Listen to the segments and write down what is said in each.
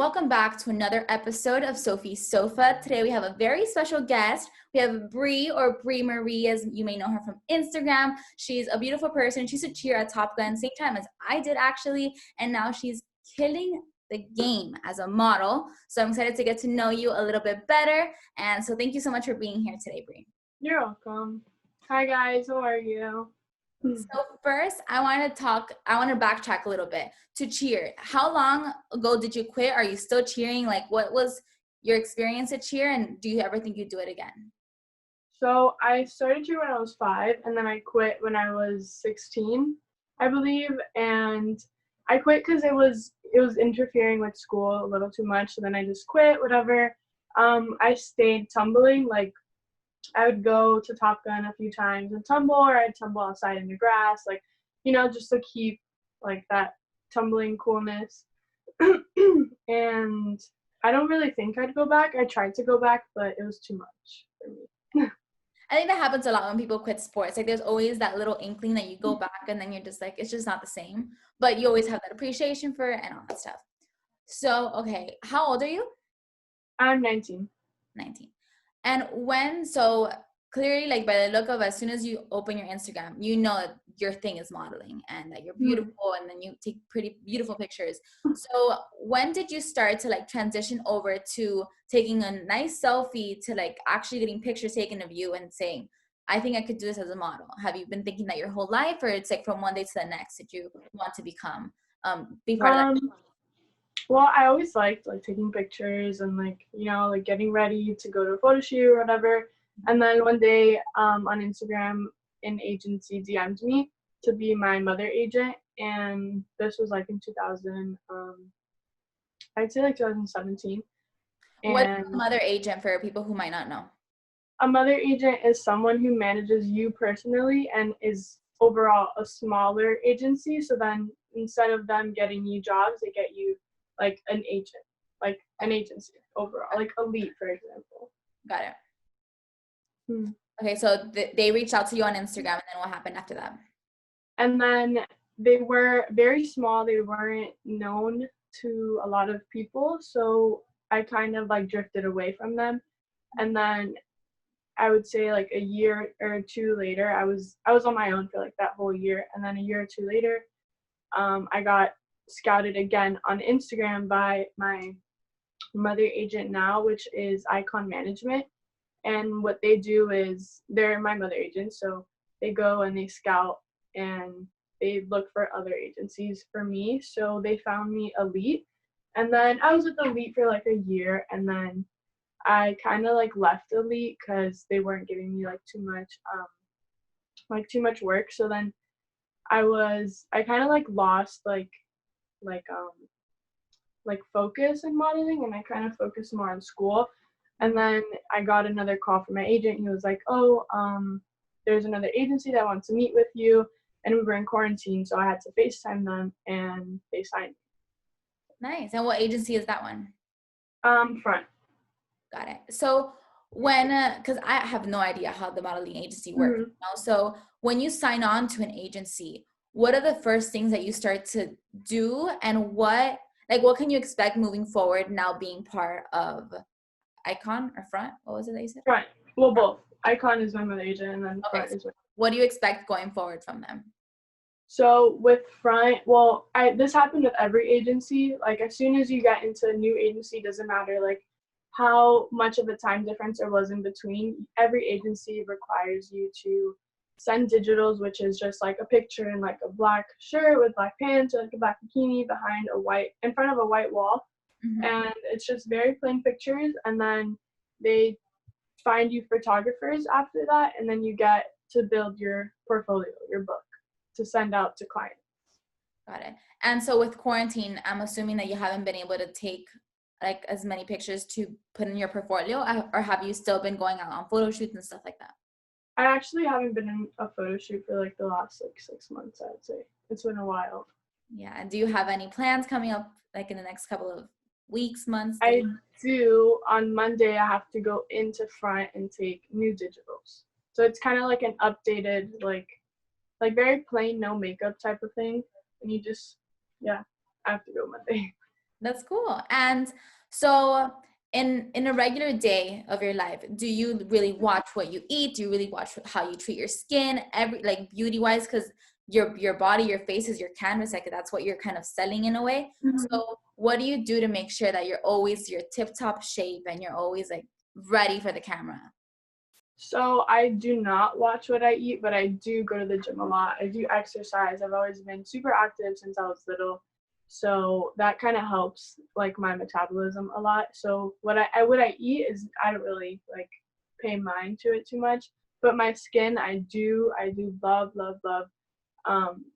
welcome back to another episode of Sophie's Sofa. Today we have a very special guest. We have Bre or Bre.Mariie, as you may know her from Instagram. She's a beautiful person. She used to cheer at TopGun, same time as I did actually, and now she's killing the game as a model. So I'm excited to get to know you a little bit better. And so thank you so much for being here today, Bre. You're welcome. Hi guys, how are you? So first, I want to backtrack a little bit to cheer. How long ago did you quit? Are you still cheering? Like, what was your experience at cheer, and do you ever think you'd do it again? So I started cheer when I was 5, and then I quit when I was 16, I believe. And I quit because it was interfering with school a little too much. So then I just quit, whatever. I stayed tumbling. Like, I would go to TopGun a few times and tumble, or I'd tumble outside in the grass, like, just to keep like that tumbling coolness. And I don't really think I'd go back. I tried to go back, but it was too much for me. I think that happens a lot when people quit sports. Like, there's always that little inkling that you go back and then you're just like, it's just not the same. But you always have that appreciation for it and all that stuff. So, okay, how old are you? I'm 19. 19. And so clearly, like, by the look of, as soon as you open your Instagram, you know that your thing is modeling and that you're beautiful, and then you take pretty beautiful pictures. So when did you start to like transition over to taking a nice selfie to like actually getting pictures taken of you and saying, I think I could do this as a model? Have you been thinking that your whole life, or it's like from one day to the next that you want to become, be part of that? Well, I always liked like taking pictures and like getting ready to go to a photo shoot or whatever. And then one day on Instagram, an agency DM'd me to be my mother agent, and this was like in 2000, I'd say like 2017. What's a mother agent for people who might not know? A mother agent is someone who manages you personally and is overall a smaller agency. So then instead of them getting you jobs, they get you like an agent, like an agency overall, like Elite, for example. Got it. Okay, so they reached out to you on Instagram, and then what happened after that? And then they were very small. They weren't known to a lot of people, so I kind of like drifted away from them. And then I would say like a year or two later, I was on my own for like that whole year. And then a year or two later, I got scouted again on Instagram by my mother agent now, which is Icon Management. And what they do is, they're my mother agent, so they go and they scout and they look for other agencies for me. So they found me Elite, and then I was with Elite for like a year, and then I kind of like left Elite because they weren't giving me like too much work. So then I kind of like lost like focus in modeling, and I kind of focused more on school. And then I got another call from my agent. He was like, there's another agency that wants to meet with you. And we were in quarantine, so I had to FaceTime them, and they signed me. Nice. And what agency is that one? Front. Got it. So when, because I have no idea how the modeling agency works. So when you sign on to an agency, what are the first things that you start to do, and what can you expect moving forward now being part of Icon or Front? What was it that you said? Front. Well, both. Icon is my mother agent, and then Front is what do you expect going forward from them? So with Front, well, this happened with every agency. Like, as soon as you get into a new agency, doesn't matter like how much of a time difference there was in between, every agency requires you to send digitals, which is just like a picture in like a black shirt with black pants, or like a black bikini in front of a white wall. And it's just very plain pictures, and then they find you photographers after that, and then you get to build your portfolio, your book, to send out to clients. Got it. And so with quarantine, I'm assuming that you haven't been able to take like as many pictures to put in your portfolio, or have you still been going out on photo shoots and stuff like that? I actually haven't been in a photo shoot for like the last like 6 months, I'd say. It's been a while. Yeah. And do you have any plans coming up like in the next couple of weeks, months? I do. On Monday, I have to go into Front and take new digitals. So it's kind of like an updated, like very plain, no makeup type of thing. And you just, I have to go Monday. That's cool. And so in a regular day of your life, do you really watch what you eat? Do you really watch how you treat your skin, every like beauty wise? Because your body, your face is your canvas. Like that's what you're kind of selling in a way. Mhm. So what do you do to make sure that you're always your tip top shape and you're always like ready for the camera? So I do not watch what I eat, but I do go to the gym a lot. I do exercise. I've always been super active since I was little. So that kind of helps like my metabolism a lot. So what I eat is I don't really like pay mind to it too much. But my skin, I do love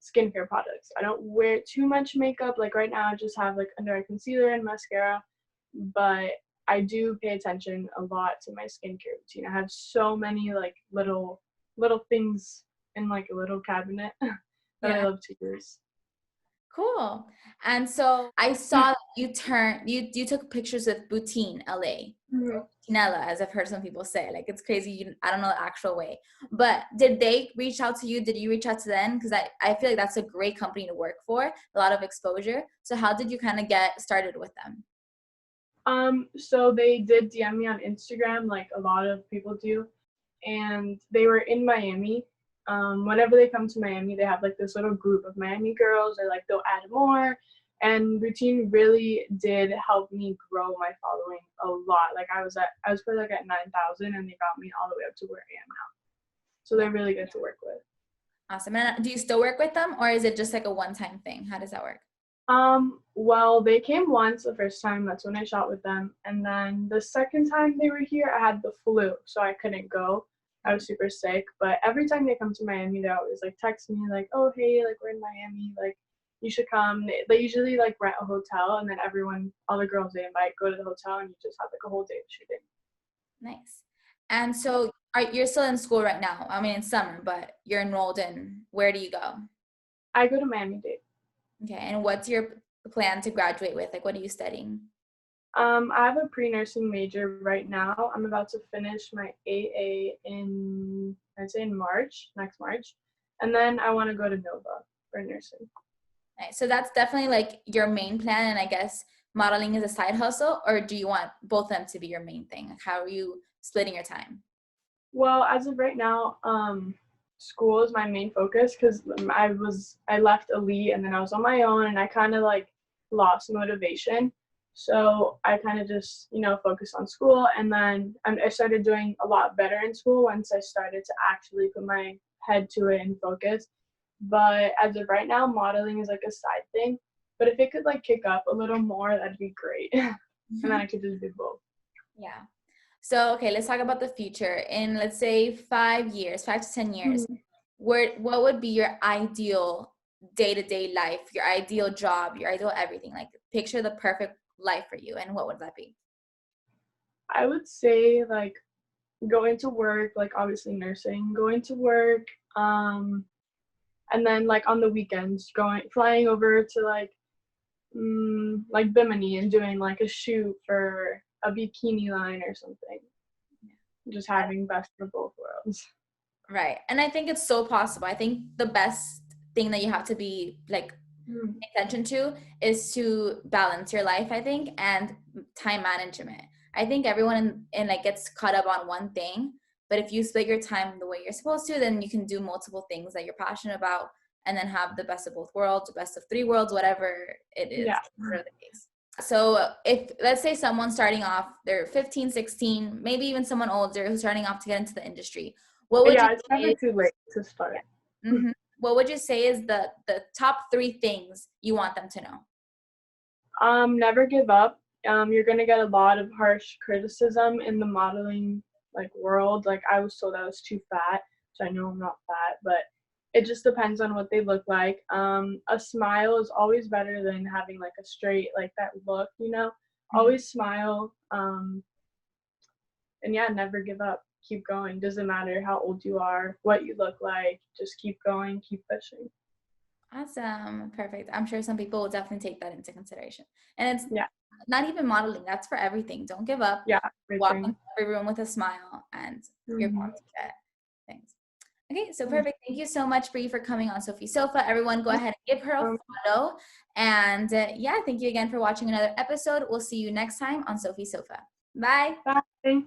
skincare products. I don't wear too much makeup. Like right now I just have like under eye concealer and mascara, but I do pay attention a lot to my skincare routine. I have so many like little things in like a little cabinet that I Yeah. love to use. Cool. And so I saw that you took pictures with Boutine LA. Mhm. BoutineLa, as I've heard some people say. Like it's crazy. I don't know the actual way. But did they reach out to you? Did you reach out to them? Because I feel like that's a great company to work for, a lot of exposure. So how did you kind of get started with them? So they did DM me on Instagram, like a lot of people do, and they were in Miami. Whenever they come to Miami, they have like this little group of Miami girls, or like they'll add more. And Routine really did help me grow my following a lot. Like I was probably like at 9,000, and they got me all the way up to where I am now. So Yeah. they're really good to work with. Awesome. And do you still work with them, or is it just like a one-time thing? How does that work? Well, they came once the first time, that's when I shot with them. And then the second time they were here, I had the flu, so I couldn't go. I was super sick. But every time they come to Miami, they always like text me like, "Oh, hey, like we're in Miami, like you should come." They usually like rent a hotel, and then everyone, all the girls they invite, go to the hotel, and you just have like a whole day of shooting. Nice. And so you're still in school right now. I mean, it's summer, but you're enrolled in, where do you go? I go to Miami-Dade. Okay. And what's your plan to graduate with? Like, what are you studying? I have a pre-nursing major right now. I'm about to finish my AA in, I'd say in March, next March. And then I want to go to Nova for nursing. Nice. So that's definitely like your main plan. And I guess modeling is a side hustle, or do you want both of them to be your main thing? Like, how are you splitting your time? Well, as of right now, school is my main focus because I left elite and then I was on my own and I kind of like lost motivation. So I kind of just focused on school, and then I started doing a lot better in school once I started to actually put my head to it and focus. But as of right now, modeling is like a side thing. But if it could like kick up a little more, that'd be great. And then I could just do both. Yeah. So, okay, let's talk about the future. In, let's say, 5 years, 5 to 10 years, what would be your ideal day-to-day life, your ideal job, your ideal everything? Like, picture the perfect life for you, and what would that be? I would say like going to work, like obviously nursing, going to work, and then like on the weekends flying over to like Bimini and doing like a shoot for a bikini line or something. Just having best of both worlds. Right. And I think it's so possible. I think the best thing that you have to be like Mm. pay attention to is to balance your life, I think, and time management. I think everyone in like gets caught up on one thing, but if you split your time the way you're supposed to, then you can do multiple things that you're passionate about and then have the best of both worlds, the best of three worlds, whatever it is, Yeah. whatever the case. So if, let's say, someone's starting off, they're 15, 16, maybe even someone older who's starting off to get into the industry, what would you Yeah, it's never say? too late to start. Mhm. What would you say is the top three things you want them to know? Never give up. You're gonna get a lot of harsh criticism in the modeling like world. Like I was told I was too fat, so I know I'm not fat, but it just depends on what they look like. A smile is always better than having like a straight like that look. Mhm. Always smile. And yeah, never give up. Keep going. Doesn't matter how old you are, what you look like. Just keep going. Keep pushing. Awesome. Perfect. I'm sure some people will definitely take that into consideration. And it's Yeah. not even modeling, that's for everything. Don't give up. Yeah. Walk Everything. into every room with a smile, and you're Hmm. going to get things. Okay, so perfect. Thank you so much, Bre, for coming on Sophie's Sofa. Everyone, go ahead and give her a follow. And yeah, thank you again for watching another episode. We'll see you next time on Sophie's Sofa. Bye. Bye.